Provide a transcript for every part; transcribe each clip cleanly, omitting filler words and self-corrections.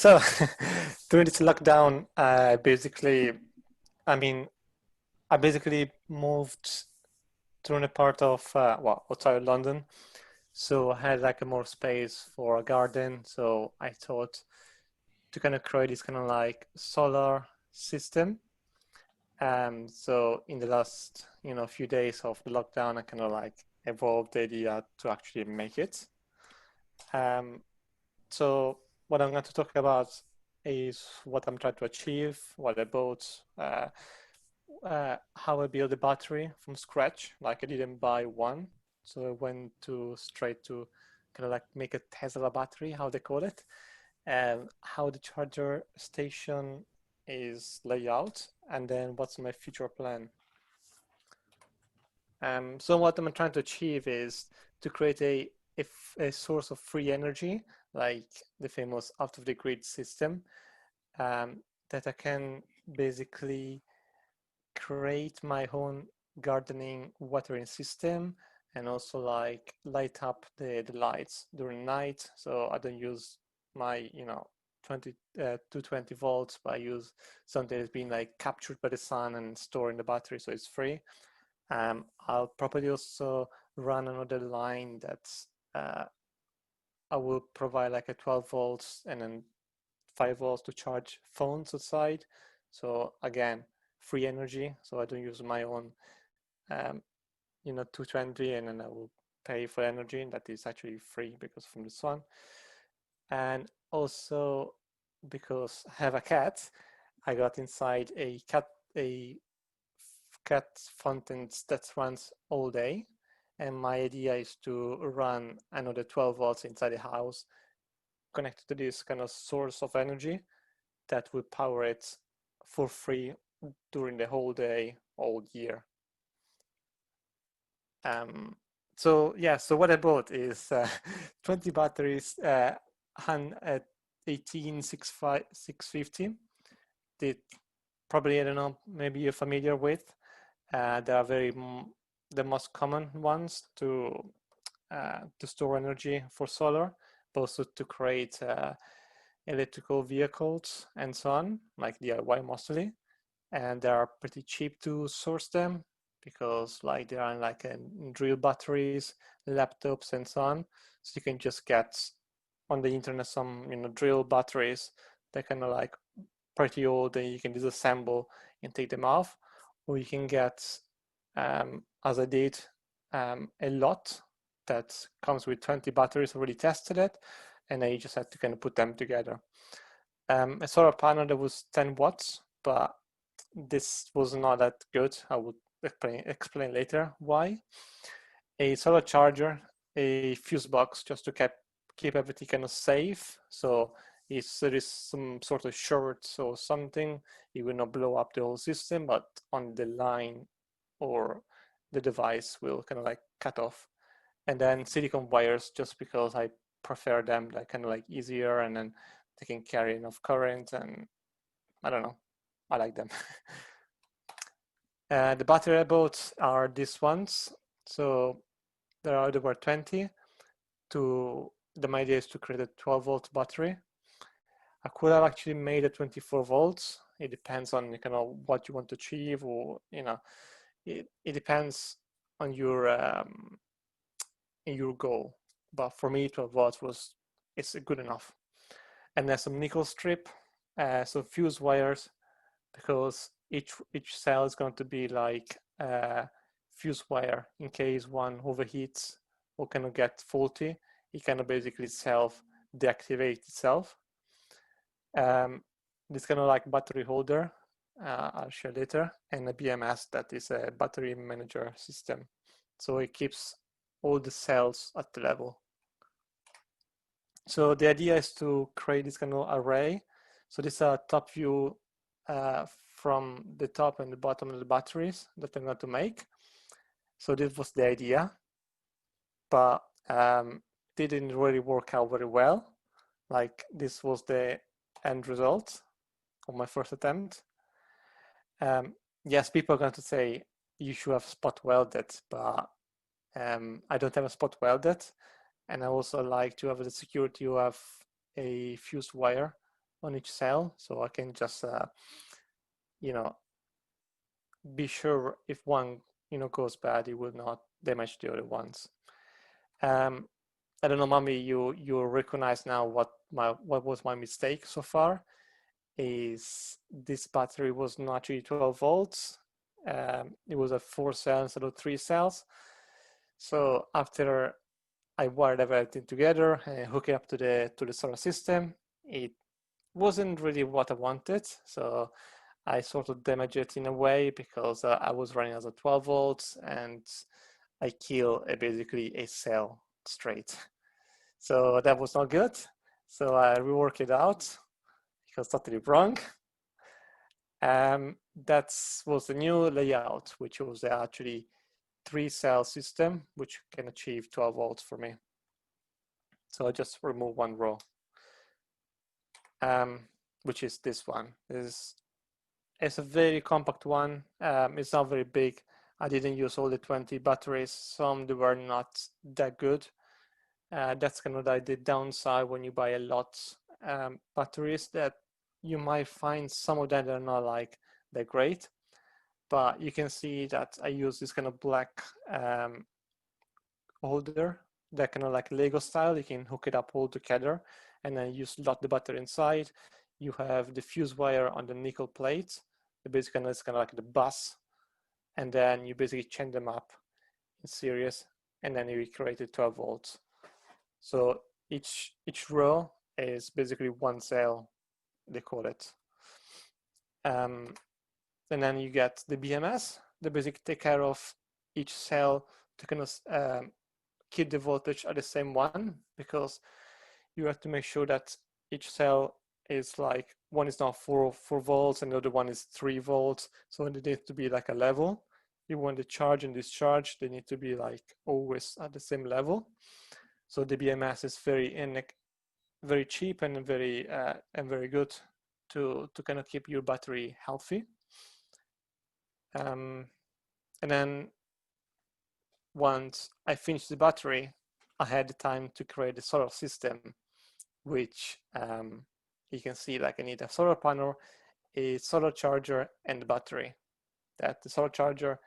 So during this lockdown, I mean, I basically moved to a part of, well, outside of London. So I had like a more space for a garden. So I thought to kind of create this kind of like solar system. So in the last, few days of the lockdown, I kind of like evolved the idea to actually make it. Um, so what I'm going to talk about is what I'm trying to achieve, what I bought, how I built a battery from scratch. Like I didn't buy one, so I went to straight to kind of like make a Tesla battery, how they call it, and how the charger station is laid out, and then what's my future plan. So what I'm trying to achieve is to create a source of free energy, like the famous out of the grid system, that I can basically create my own gardening watering system and also like light up the lights during night. So I don't use my 220 volts, but I use something that's been like captured by the sun and stored in the battery, so it's free. I'll probably also run another line that's I will provide like a 12 volts and then 5 volts to charge phones outside. So again, free energy. So I don't use my own, 220, and then I will pay for energy that is actually free because from the sun. And also because I have a cat, I got inside a cat fountain that runs all day. And my idea is to run another 12 volts inside the house connected to this kind of source of energy that will power it for free during the whole day, all year. So what I bought is 20 batteries, at 18650. That probably, I don't know, maybe you're familiar with. They are the most common ones to store energy for solar, but also to create electrical vehicles and so on, like DIY mostly. And they are pretty cheap to source them because like they are like drill batteries, laptops, and so on. So you can just get on the internet some drill batteries that kind of like pretty old, and you can disassemble and take them off, or you can get, as I did, a lot that comes with 20 batteries already tested it, and then you just have to kind of put them together. A solar panel that was 10 watts, but this was not that good. I would explain later why. A solar charger, a fuse box just to keep everything kind of safe. So if there is some sort of short or something, it will not blow up the whole system, but on the line or the device will kind of like cut off. And then silicone wires, just because I prefer them, like kind of like easier, and then they can carry enough current, and I don't know, I like them. The battery I bought are these ones. So there were 20. My idea is to create a 12 volt battery. I could have actually made a 24 volts. It depends on what you want to achieve, or it depends on your goal. But for me, 12 volts it's good enough. And there's some nickel strip, so fuse wires, because each cell is going to be like a fuse wire in case one overheats or kind of get faulty. It kind of basically deactivates itself. This kind of like battery holder, I'll share later, and a BMS, that is a battery manager system. So it keeps all the cells at the level. So the idea is to create this kind of array. So this is a top view from the top and the bottom of the batteries that I'm going to make. So this was the idea, but didn't really work out very well. Like this was the end result of my first attempt. Yes, people are going to say you should have spot welded, but I don't have a spot welded. And I also like to have the security to have a fused wire on each cell, so I can just be sure if one goes bad, it will not damage the other ones. I don't know, Mommy, you recognize now what was my mistake so far. Is this battery was not actually 12 volts. It was a 4 cell instead of 3 cells. So after I wired everything together and hooked it up to the solar system, it wasn't really what I wanted. So I sort of damaged it in a way because I was running as a 12 volts and I killed basically a cell straight. So that was not good. So I reworked it out because totally wrong. That was the new layout, which was actually 3 cell system, which can achieve 12 volts for me. So I just remove one row, which is this one. It's a very compact one. It's not very big. I didn't use all the 20 batteries. Some they were not that good. That's kind of like the downside when you buy a lot batteries, that you might find some of them that are not like that great. But you can see that I use this kind of black holder, that kind of like Lego style. You can hook it up all together and then you slot the battery inside. You have the fuse wire on the nickel plate. Basically, it's kind of like the bus, and then you basically chain them up in series, and then you create 12 volts. So each row is basically 1 cell, they call it. And then you get the BMS that basically take care of each cell to kind of keep the voltage at the same one, because you have to make sure that each cell is like, one is not 4 volts and the other one is 3 volts. So they need to be like a level. You want the charge and discharge, they need to be like always at the same level. So the BMS is very cheap and very good to kind of keep your battery healthy. And then once I finished the battery, I had the time to create a solar system, which you can see, like, I need a solar panel, a solar charger, and the battery. That the solar charger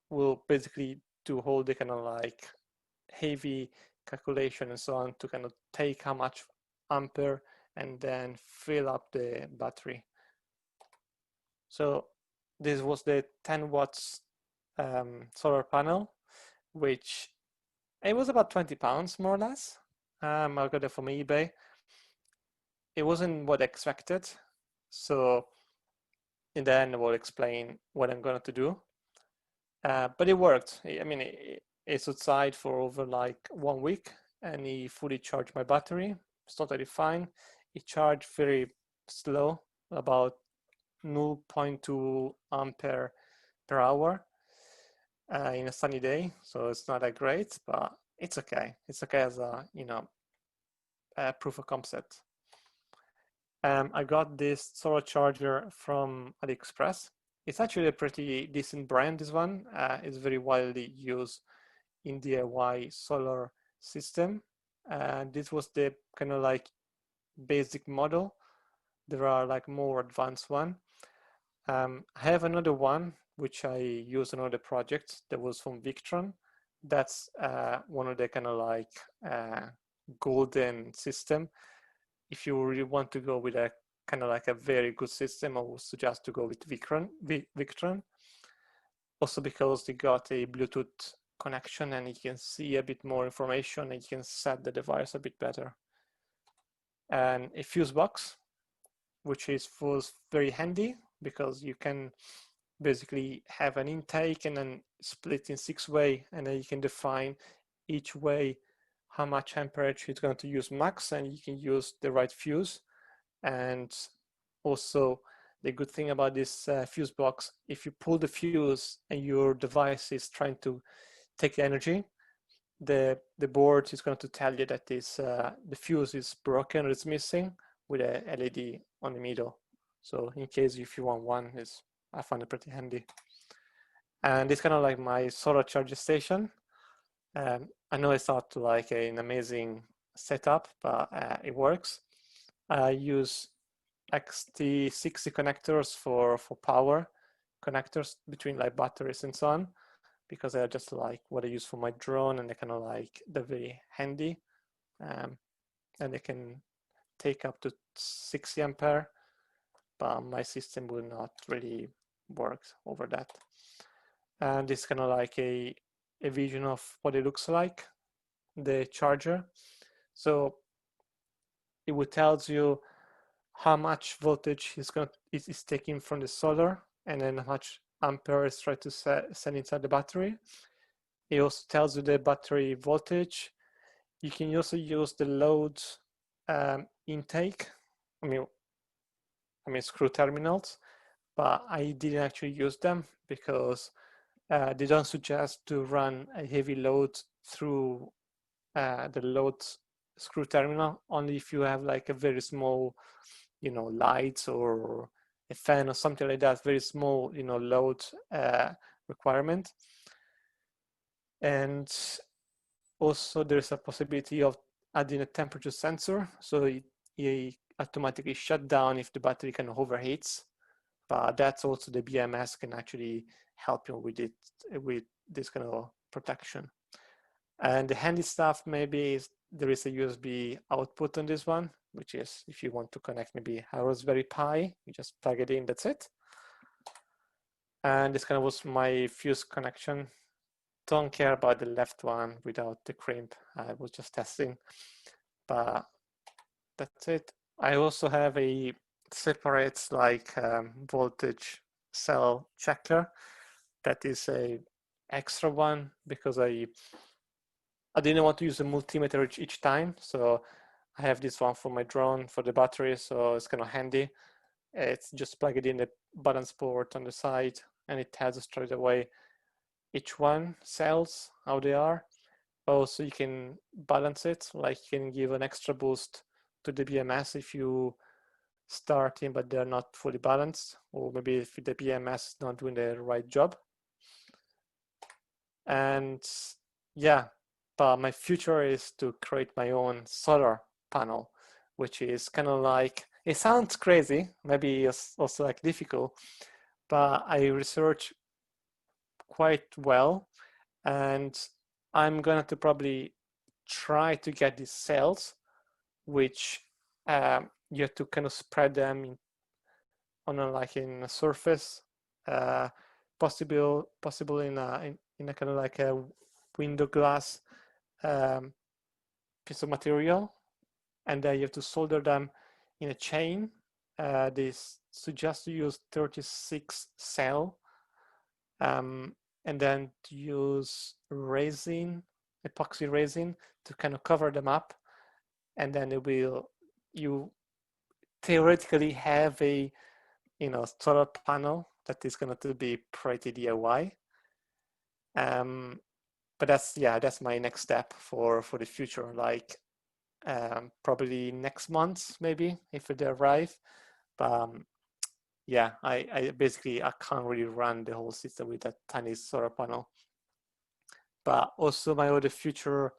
will basically do all the kind of like heavy calculation and so on to kind of take how much ampere and then fill up the battery. So this was the 10 watts solar panel, which it was about 20 pounds more or less. I got it from eBay. It wasn't what I expected. So in the end, I will explain what I'm going to do. But it worked. I mean, it's outside for over like 1 week, and it fully charged my battery. It's totally fine. It charged very slow, about 0.2 ampere per hour in a sunny day. So it's not that great, but it's okay. It's okay as a proof of concept. I got this solar charger from AliExpress. It's actually a pretty decent brand, this one. It's very widely used in DIY solar system. This was the kind of like basic model. There are like more advanced one. I have another one, which I use in another project that was from Victron. That's one of the kind of like golden system. If you really want to go with a kind of like a very good system, I would suggest to go with Victron. Also because they got a Bluetooth connection and you can see a bit more information and you can set the device a bit better. And a fuse box, which was very handy because you can basically have an intake and then split in 6 ways, and then you can define each way how much amperage it's going to use max, and you can use the right fuse. And also the good thing about this fuse box, if you pull the fuse and your device is trying to take the energy, the board is going to tell you that this the fuse is broken or it's missing, with a LED on the middle. So in case if you want one, I find it pretty handy. And it's kind of like my solar charger station. I know it's not like an amazing setup, but it works. I use XT60 connectors for power connectors between like batteries and so on, because they're just like what I use for my drone, and they're very handy, and they can take up to 60 ampere, but my system will not really work over that. And it's kind of like a vision of what it looks like, the charger. So it will tells you how much voltage is taking from the solar, and then how much ampere is trying to send inside the battery. It also tells you the battery voltage. You can also use the load intake. I mean screw terminals, but I didn't actually use them because they don't suggest to run a heavy load through the load screw terminal, only if you have like a very small, lights or a fan or something like that, very small, load requirement. And also there's a possibility of adding a temperature sensor, so it automatically shut down if the battery kind of overheats. But that's also the BMS can actually help you with it, with this kind of protection. And the handy stuff maybe is there is a USB output on this one, which is if you want to connect maybe a Raspberry Pi, you just plug it in, that's it. And this kind of was my fuse connection. Don't care about the left one without the crimp. I was just testing, but that's it. I also have a separate voltage cell checker. That is a extra one because I didn't want to use a multimeter each time, so I have this one for my drone for the battery, so it's kind of handy. It's just plug it in the balance port on the side, and it tells us straight away each one cells how they are. Also, you can balance it, like you can give an extra boost to the BMS if you starting but they're not fully balanced, or maybe if the BMS is not doing the right job. And yeah, but my future is to create my own solar panel, which is kind of like, it sounds crazy, maybe it's also like difficult, but I research quite well, and I'm going to probably try to get these cells, which you have to kind of spread them on in a surface, possible in a kind of like a window glass piece of material, and then you have to solder them in a chain. They suggest to use 36 cell, and then to use resin, epoxy resin, to kind of cover them up, and then you theoretically have a solar panel that is going to be pretty DIY. But that's my next step for the future, like probably next month maybe if they arrive. But yeah, I basically I can't really run the whole system with that tiny solar panel. But also my other future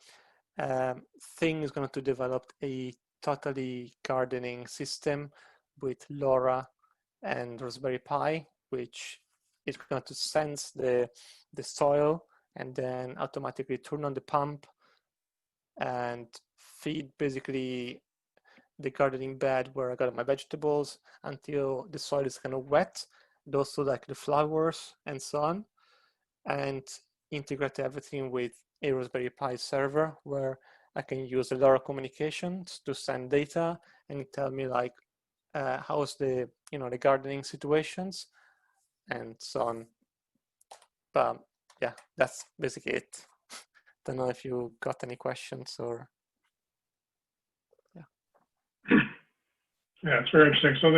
thing is going to develop a totally gardening system with LoRa and Raspberry Pi, which is going to sense the soil and then automatically turn on the pump and feed basically the gardening bed where I got my vegetables until the soil is kind of wet, also like the flowers and so on, and integrate everything with a Raspberry Pi server where I can use a LoRa communications to send data and tell me like how's the the gardening situations and so on. But yeah, that's basically it. Don't know if you got any questions or Yeah, it's very interesting. So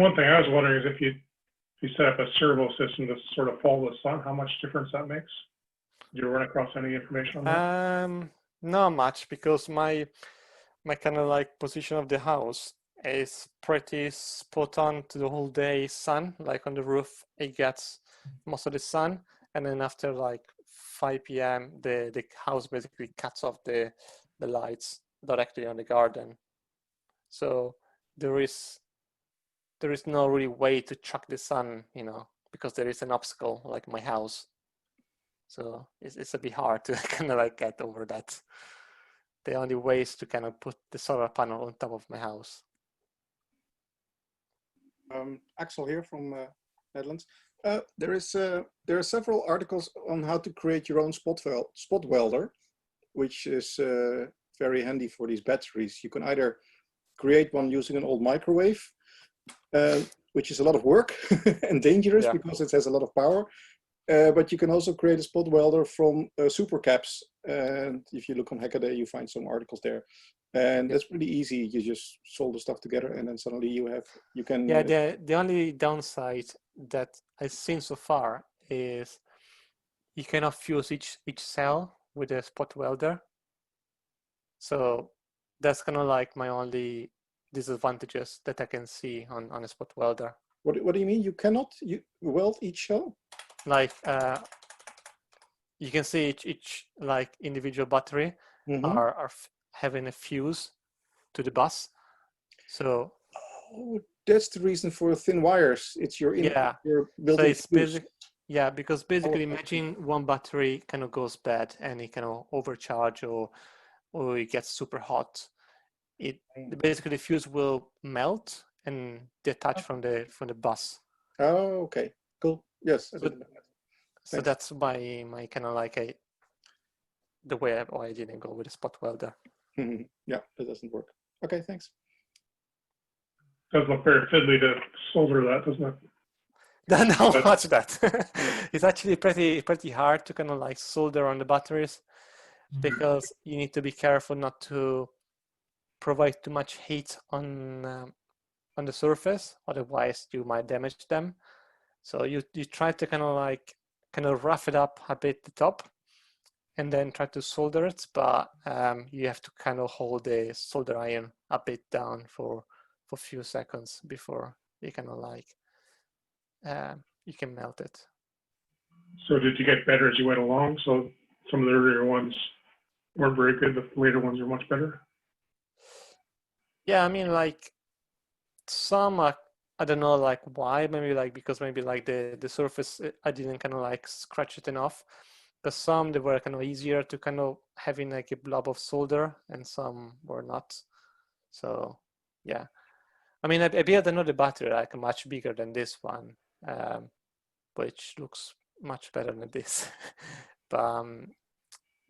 one thing I was wondering is if you set up a servo system to sort of follow the sun, how much difference that makes? Did you run across any information on that? Not much, because my kind of like position of the house is pretty spot on to the whole day sun. Like on the roof, it gets most of the sun, and then after like 5 p.m., the house basically cuts off the lights directly on the garden. So there is no really way to track the sun, because there is an obstacle like my house. So it's a bit hard to kind of like get over that. The only way is to kind of put the solar panel on top of my house. Axel here from Netherlands. There are several articles on how to create your own spot welder, which is very handy for these batteries. You can either create one using an old microwave, which is a lot of work and dangerous because it has a lot of power. But you can also create a spot welder from supercaps. And if you look on Hackaday, you find some articles there. And that's really easy. You just solder stuff together, and then suddenly you can. Yeah, the only downside that I've seen so far is you cannot fuse each cell with a spot welder. So that's kind of like my only disadvantages that I can see on a spot welder. What do you mean? You cannot weld each cell? Like you can see each like individual battery are having a fuse to the bus. So that's the reason for thin wires. It's your built-in fuse. Because basically imagine one battery kind of goes bad and it kind of overcharge or it gets super hot. Basically the fuse will melt and detach from the bus. Oh, okay, cool. Yes. So that's my kind of like the way I didn't go with a spot welder. Yeah, that doesn't work. Okay, thanks. Does look very fiddly to solder that, doesn't it? Not much that. It's actually pretty hard to kind of like solder on the batteries because you need to be careful not to provide too much heat on the surface, otherwise you might damage them. So you try to kind of rough it up a bit at the top and then try to solder it, but you have to kind of hold the solder iron a bit down for a few seconds before you kind of like you can melt it. So did you get better as you went along? So some of the earlier ones weren't very good, the later ones are much better? Yeah, I mean, like some are, I don't know like why, maybe like because maybe like the surface I didn't kind of like scratch it enough, but some they were kind of easier to kind of having like a blob of solder and some were not. So yeah, I mean I built another battery like much bigger than this one, which looks much better than this. But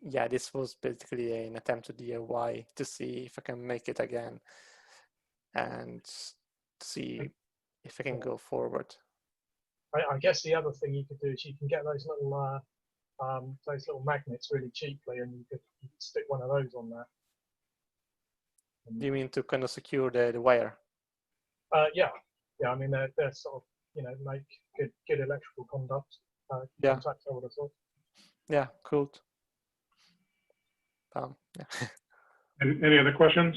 yeah, this was basically an attempt to DIY to see if I can make it again and see if I can go forward. I guess the other thing you could do is you can get those little magnets really cheaply, and you could stick one of those on there. Do you mean to kind of secure the wire? Yeah. I mean they're sort of make good electrical conduct. Contacts, I would have thought. Yeah, cool. Yeah. Any other questions?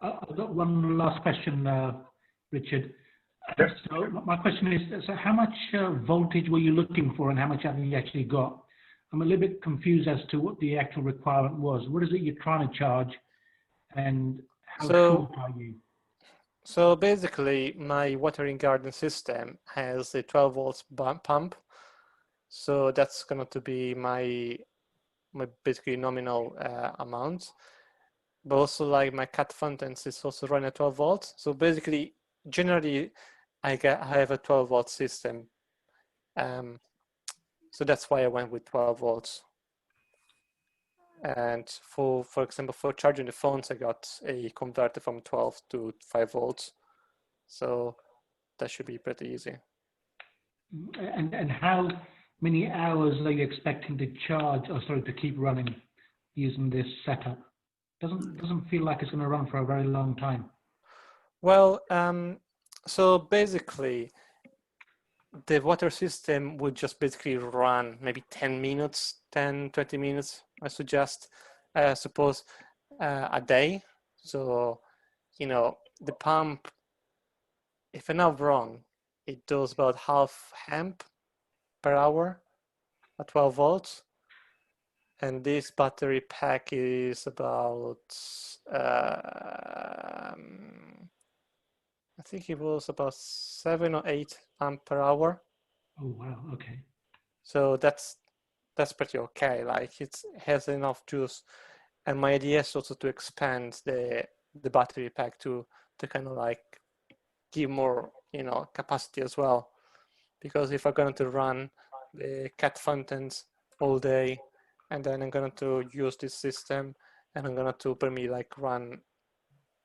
I've got one last question, Richard. Yes. So my question is, so how much voltage were you looking for and how much have you actually got? I'm a little bit confused as to what the actual requirement was. What is it you're trying to charge and how short are you? So basically my watering garden system has a 12 volts pump. So that's going to be my basically nominal amount. But also like my cat fountains is also running at 12 volts. So basically, generally, I have a 12 volt system. So that's why I went with 12 volts. And for example, for charging the phones, I got a converter from 12 to 5 volts. So that should be pretty easy. And how many hours are you expecting to charge, or sorry, to keep running using this setup? Doesn't feel like it's going to run for a very long time. Well, so basically, the water system would just basically run maybe 10 minutes, 10, 20 minutes, I suggest, suppose a day. So, the pump, if I'm not wrong, it does about half amp per hour at 12 volts. And this battery pack is about, I think it was about 7 or 8 amp per hour. Oh, wow. Okay. So that's pretty okay. Like it has enough juice. And my idea is also to expand the battery pack to kind of like give more, capacity as well. Because if I'm going to run the cat fountains all day, and then I'm going to use this system, and I'm going to probably like run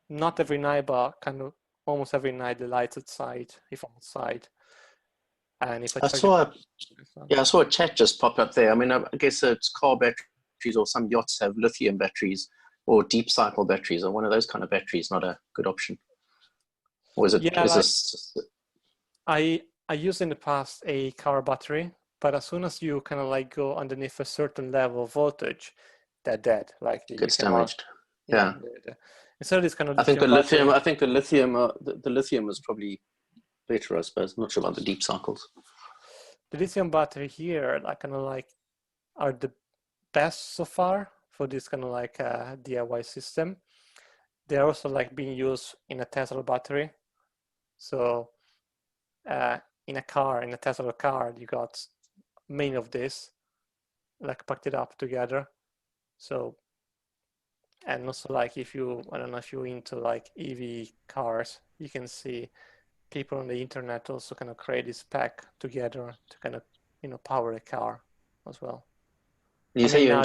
not every night, but kind of almost every night the lights outside if I'm outside. And if I charge I saw a chat just pop up there. I mean, I guess it's car batteries, or some yachts have lithium batteries or deep cycle batteries. Or one of those kind of batteries not a good option? Or is it? Yeah, is like, this? I used in the past a car battery, but as soon as you kind of like go underneath a certain level of voltage, they're dead. Like Gets damaged. Yeah. Instead of this kind of I think the lithium lithium. battery, I think the lithium. The lithium is probably better, I suppose. I'm not sure about the deep cycles. the lithium battery here, like kind of like, are the best so far for this kind of like DIY system. They're also like being used in a Tesla battery. So in a Tesla car, you got many of this, like packed it up together. So, and also like if you, I don't know if you're into like EV cars, you can see people on the internet also kind of create this pack together to kind of, power a car as well. You say you're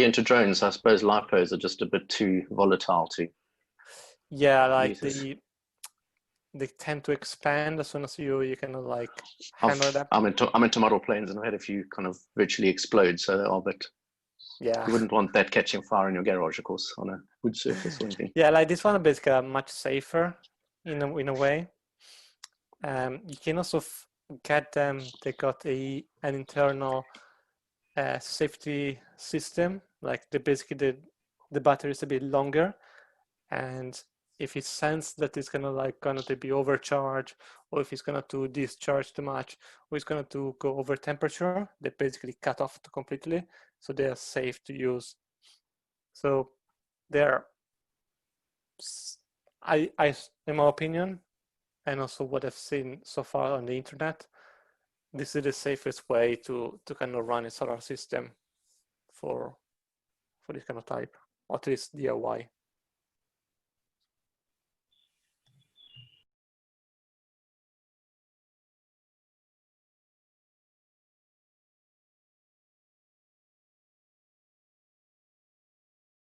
into drones. I suppose lipos are just a bit too volatile to. Yeah, like they tend to expand as soon as you kind of like hammer them. I'm into model planes, and I've had a few kind of virtually explode, so they are a bit. Yeah. You wouldn't want that catching fire in your garage, of course, on a wood surface or anything. Yeah, like this one basically much safer in a way. You can also get them. They got an internal safety system. Like basically the battery is a bit longer, and if it senses that it's going to be overcharged, or if it's going to discharge too much, or it's going to go over temperature, they basically cut off completely, so they are safe to use. So they're, in my opinion, and also what I've seen so far on the internet, this is the safest way to kind of run a solar system for this kind of type, or at least DIY.